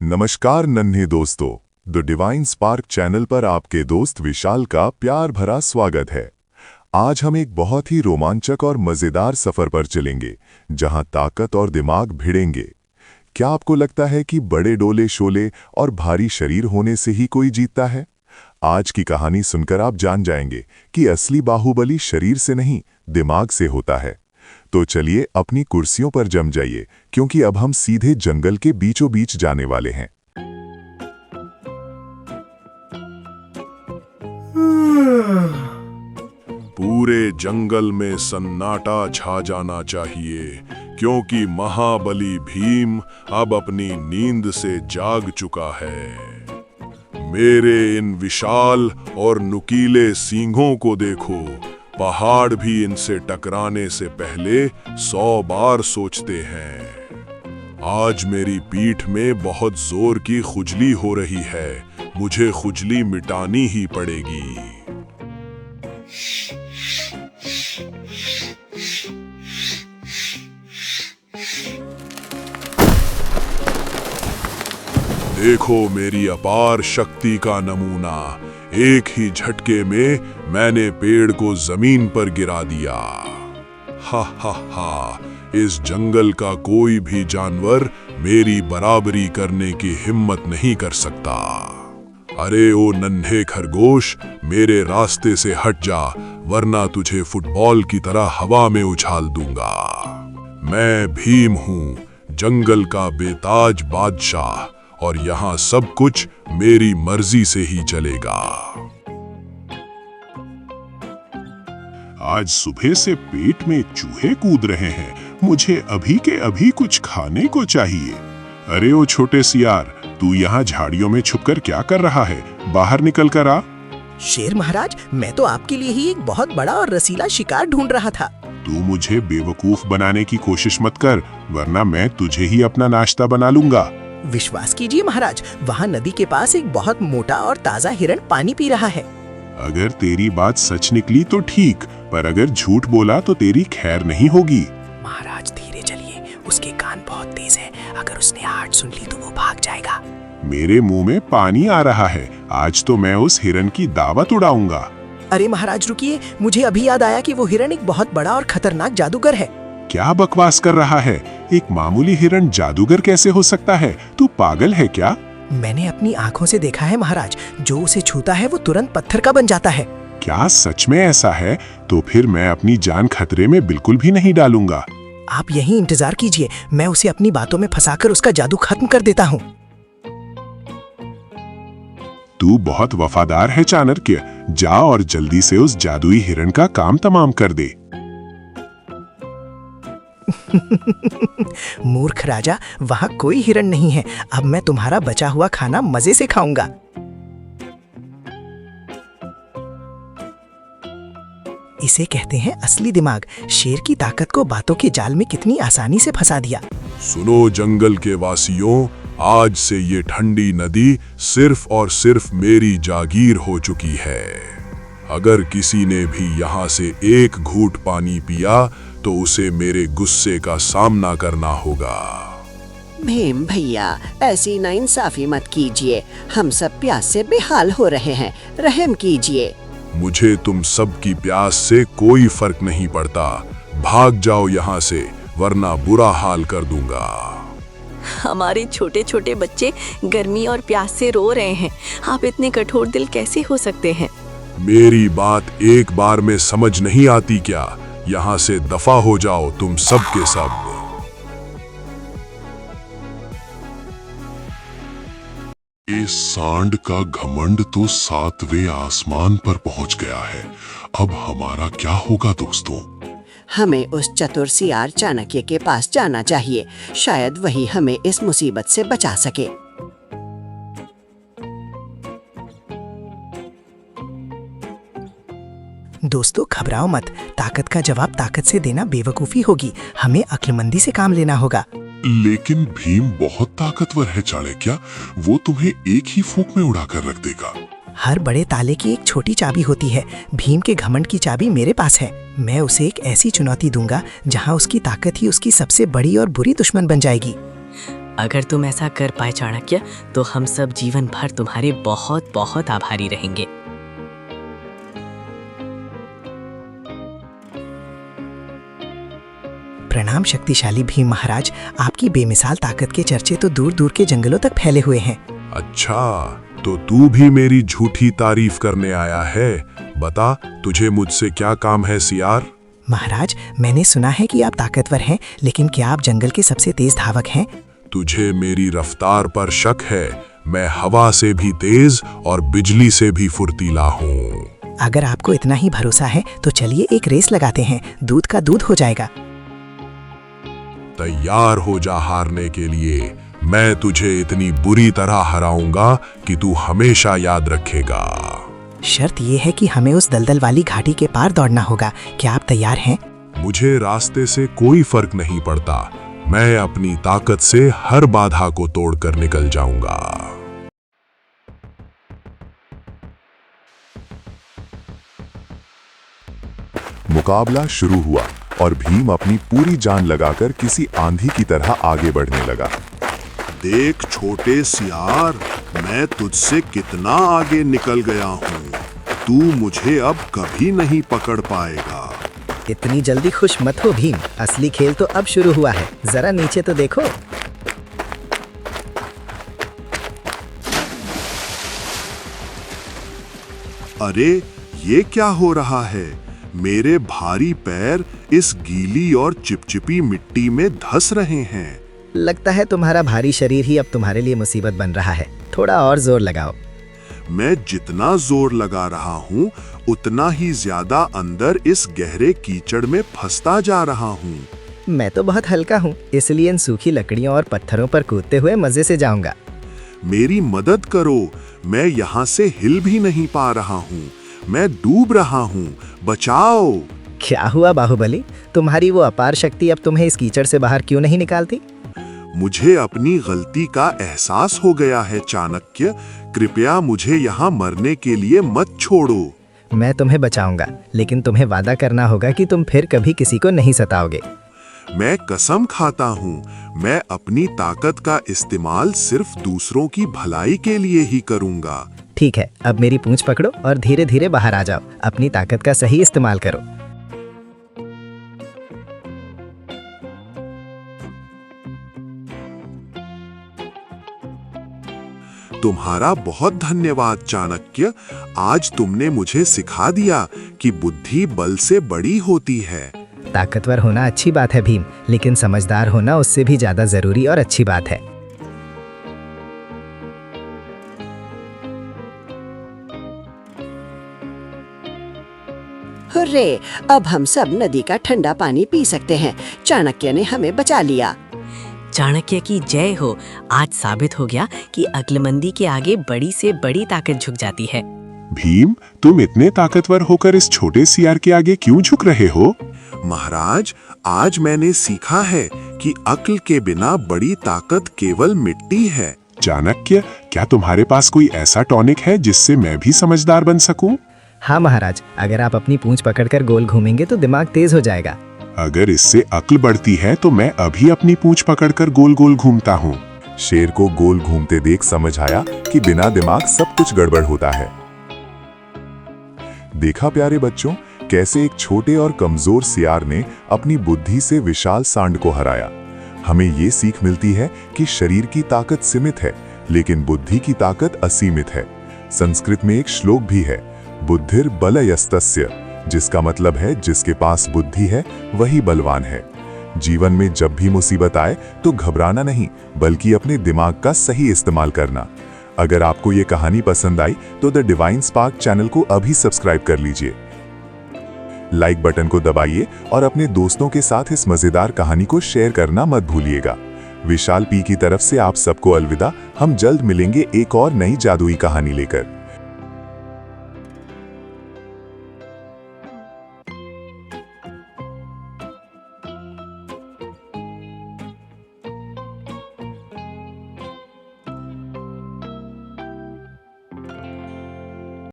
नमस्कार नन्हे दोस्तों, द डिवाइन स्पार्क चैनल पर आपके दोस्त विशाल का प्यार भरा स्वागत है। आज हम एक बहुत ही रोमांचक और मज़ेदार सफ़र पर चलेंगे, जहां ताकत और दिमाग भिड़ेंगे। क्या आपको लगता है कि बड़े डोले शोले और भारी शरीर होने से ही कोई जीतता है? आज की कहानी सुनकर आप जान जाएंगे कि असली बाहुबली शरीर से नहीं, दिमाग से होता है। तो चलिए अपनी कुर्सियों पर जम जाइए, क्योंकि अब हम सीधे जंगल के बीचों बीच जाने वाले हैं। पूरे जंगल में सन्नाटा छा जाना चाहिए, क्योंकि महाबली भीम अब अपनी नींद से जाग चुका है। मेरे इन विशाल और नुकीले सींगों को देखो, पहाड़ भी इनसे टकराने से पहले 100 बार सोचते हैं। आज मेरी पीठ में बहुत जोर की खुजली हो रही है, मुझे खुजली मिटानी ही पड़ेगी। देखो मेरी अपार शक्ति का नमूना, एक ही झटके में मैंने पेड़ को जमीन पर गिरा दिया। हा हा हा, इस जंगल का कोई भी जानवर मेरी बराबरी करने की हिम्मत नहीं कर सकता। अरे ओ नन्हे खरगोश, मेरे रास्ते से हट जा, वरना तुझे फुटबॉल की तरह हवा में उछाल दूंगा। मैं भीम हूं, जंगल का बेताज बादशाह, और यहाँ सब कुछ मेरी मर्जी से ही चलेगा। आज सुबह से पेट में चूहे कूद रहे हैं, मुझे अभी के अभी कुछ खाने को चाहिए। अरे ओ छोटे सियार, तू यहाँ झाड़ियों में छुपकर क्या कर रहा है? बाहर निकल कर आ। शेर महाराज, मैं तो आपके लिए ही एक बहुत बड़ा और रसीला शिकार ढूंढ रहा था। तू मुझे बेवकूफ बनाने की कोशिश मत कर, वरना मैं तुझे ही अपना नाश्ता बना लूंगा। विश्वास कीजिए महाराज, वहाँ नदी के पास एक बहुत मोटा और ताजा हिरण पानी पी रहा है। अगर तेरी बात सच निकली तो ठीक, पर अगर झूठ बोला तो तेरी खैर नहीं होगी। महाराज धीरे चलिए, उसके कान बहुत तेज हैं, अगर उसने आहट सुन ली तो वो भाग जाएगा। मेरे मुंह में पानी आ रहा है, आज तो मैं उस हिरण की दावत उड़ाऊंगा। अरे महाराज रुकिए, मुझे अभी याद आया कि वो हिरण एक बहुत बड़ा और खतरनाक जादूगर है। क्या बकवास कर रहा है? एक मामूली हिरण जादूगर कैसे हो सकता है? तू पागल है क्या? मैंने अपनी आंखों से देखा है महाराज, जो उसे छूता है वो तुरंत पत्थर का बन जाता है। क्या सच में ऐसा है? तो फिर मैं अपनी जान खतरे में बिल्कुल भी नहीं डालूंगा। आप यहीं इंतजार कीजिए, मैं उसे अपनी बातों में फंसाकर उसका जादू खत्म कर देता हूँ। तू बहुत वफादार है चाणक्य, जा और जल्दी से उस जादुई हिरण का काम तमाम कर दे। मूर्ख राजा, वहाँ कोई हिरण नहीं है। अब मैं तुम्हारा बचा हुआ खाना मजे से खाऊंगा। इसे कहते हैं असली दिमाग। शेर की ताकत को बातों के जाल में कितनी आसानी से फंसा दिया। सुनो जंगल के वासियों, आज से ये ठंडी नदी सिर्फ और सिर्फ मेरी जागीर हो चुकी है। अगर किसी ने भी यहाँ से एक घूंट पानी पिया तो उसे मेरे गुस्से का सामना करना होगा। भीम भैया, ऐसी नाइंसाफी मत कीजिए, हम सब प्यास से बेहाल हो रहे हैं, रहम कीजिए। मुझे तुम सब की प्यास से कोई फर्क नहीं पड़ता, भाग जाओ यहाँ से, वरना बुरा हाल कर दूंगा। हमारे छोटे छोटे बच्चे गर्मी और प्यास से रो रहे हैं, आप इतने कठोर दिल कैसे हो सकते हैं? मेरी बात एक बार में समझ नहीं आती क्या? यहाँ से दफा हो जाओ तुम सब के सब। इस सांड का घमंड तो 7वें आसमान पर पहुंच गया है। अब हमारा क्या होगा दोस्तों? हमें उस चतुर सियार चाणक्य के पास जाना चाहिए, शायद वही हमें इस मुसीबत से बचा सके। दोस्तों घबराओ मत, ताकत का जवाब ताकत से देना बेवकूफी होगी। हमें अक्लमंदी से काम लेना होगा। लेकिन भीम बहुत ताकतवर है चाणक्य, वो तुम्हें एक ही फूंक में उड़ाकर रख देगा। हर बड़े ताले की एक छोटी चाबी होती है। भीम के घमंड की चाबी मेरे पास है। मैं उसे एक ऐसी चुनौती दूंगा जहां उसकी ताकत ही उसकी सबसे बड़ी और बुरी दुश्मन बन जाएगी। अगर तुम ऐसा कर पाए चाणक्य, तो हम सब जीवन भर तुम्हारे बहुत बहुत आभारी रहेंगे। प्रणाम शक्तिशाली भीम महाराज। आपकी बेमिसाल ताकत के चर्चे तो दूर दूर के जंगलों तक फैले हुए हैं। अच्छा, तो तू भी मेरी झूठी तारीफ करने आया है। बता, तुझे मुझसे क्या काम है सियार? महाराज, मैंने सुना है कि आप ताकतवर हैं, लेकिन क्या आप जंगल के सबसे तेज धावक हैं? तुझे मेरी रफ्तार पर शक है। मैं हवा से भी तेज और बिजली से भी फुर्तीला हूँ। अगर आपको इतना ही भरोसा है तो चलिए एक रेस लगाते हैं, दूध का दूध हो जाएगा। तैयार हो जा हारने के लिए। मैं तुझे इतनी बुरी तरह हराऊंगा कि तू हमेशा याद रखेगा। शर्त ये है कि हमें उस दलदल वाली घाटी के पार दौड़ना होगा। क्या आप तैयार हैं? मुझे रास्ते से कोई फर्क नहीं पड़ता। मैं अपनी ताकत से हर बाधा को तोड़कर निकल जाऊंगा। मुकाबला शुरू हुआ और भीम अपनी पूरी जान लगाकर किसी आंधी की तरह आगे बढ़ने लगा। देख छोटे सियार, मैं तुझसे कितना आगे निकल गया हूँ। तू मुझे अब कभी नहीं पकड़ पाएगा। इतनी जल्दी खुश मत हो भीम, असली खेल तो अब शुरू हुआ है। जरा नीचे तो देखो। अरे ये क्या हो रहा है? मेरे भारी पैर इस गीली और चिपचिपी मिट्टी में धंस रहे हैं। लगता है तुम्हारा भारी शरीर ही अब तुम्हारे लिए मुसीबत बन रहा है। थोड़ा और जोर लगाओ। मैं जितना जोर लगा रहा हूँ, उतना ही ज्यादा अंदर इस गहरे कीचड़ में फंसता जा रहा हूँ। मैं तो बहुत हल्का हूँ, इसलिए इन सूखी लकड़ियों और पत्थरों पर कूदते हुए मजे से जाऊंगा। मेरी मदद करो, मैं यहाँ से हिल भी नहीं पा रहा हूँ। मैं डूब रहा हूँ, बचाओ। क्या हुआ बाहुबली? तुम्हारी वो अपार शक्ति अब तुम्हें इस कीचड़ से बाहर क्यों नहीं निकालती? मुझे अपनी गलती का एहसास हो गया है चाणक्य। कृपया मुझे यहाँ मरने के लिए मत छोड़ो। मैं तुम्हें बचाऊंगा, लेकिन तुम्हें वादा करना होगा कि तुम फिर कभी किसी को नहीं सताओगे। मैं कसम खाता हूँ, मैं अपनी ताकत का इस्तेमाल सिर्फ दूसरों की भलाई के लिए ही करूँगा। ठीक है, अब मेरी पूंछ पकड़ो और धीरे धीरे बाहर आ जाओ। अपनी ताकत का सही इस्तेमाल करो। तुम्हारा बहुत धन्यवाद चाणक्य। आज तुमने मुझे सिखा दिया कि बुद्धि बल से बड़ी होती है। ताकतवर होना अच्छी बात है भीम, लेकिन समझदार होना उससे भी ज्यादा जरूरी और अच्छी बात है। हुर्रे, अब हम सब नदी का ठंडा पानी पी सकते हैं। चाणक्य ने हमें बचा लिया। चाणक्य की जय हो। आज साबित हो गया कि अक्लमंदी के आगे बड़ी से बड़ी ताकत झुक जाती है। भीम, तुम इतने ताकतवर होकर इस छोटे सियार के आगे क्यों झुक रहे हो? महाराज, आज मैंने सीखा है कि अक्ल के बिना बड़ी ताकत केवल मिट्टी है। चाणक्य, क्या तुम्हारे पास कोई ऐसा टॉनिक है जिससे मैं भी समझदार बन सकूं? हाँ महाराज, अगर आप अपनी पूंछ पकड़कर गोल घूमेंगे तो दिमाग तेज हो जाएगा। अगर इससे अक्ल बढ़ती है तो मैं अभी अपनी पूंछ पकड़कर गोल गोल घूमता हूँ। शेर को गोल घूमते देख समझ आया कि बिना दिमाग सब कुछ गड़बड़ होता है। देखा प्यारे बच्चों, कैसे एक छोटे और कमजोर सियार ने अपनी बुद्धि से विशाल सांड को हराया। हमें ये सीख मिलती है कि शरीर की ताकत सीमित है, लेकिन बुद्धि की ताकत असीमित है। संस्कृत में एक श्लोक भी है, बुद्धिर बलयस्तस्य, जिसका मतलब है जिसके पास बुद्धि है वही बलवान है। जीवन में जब भी मुसीबत आए तो घबराना नहीं, बल्कि अपने दिमाग का सही इस्तेमाल करना। अगर आपको ये कहानी पसंद आई तो द डिवाइन स्पार्क चैनल को अभी सब्सक्राइब कर लीजिए। लाइक बटन को दबाइए और अपने दोस्तों के साथ इस मजेदार कहानी को शेयर करना मत भूलिएगा। विशाल पी की तरफ से आप सबको अलविदा। हम जल्द मिलेंगे एक और नई जादुई कहानी लेकर।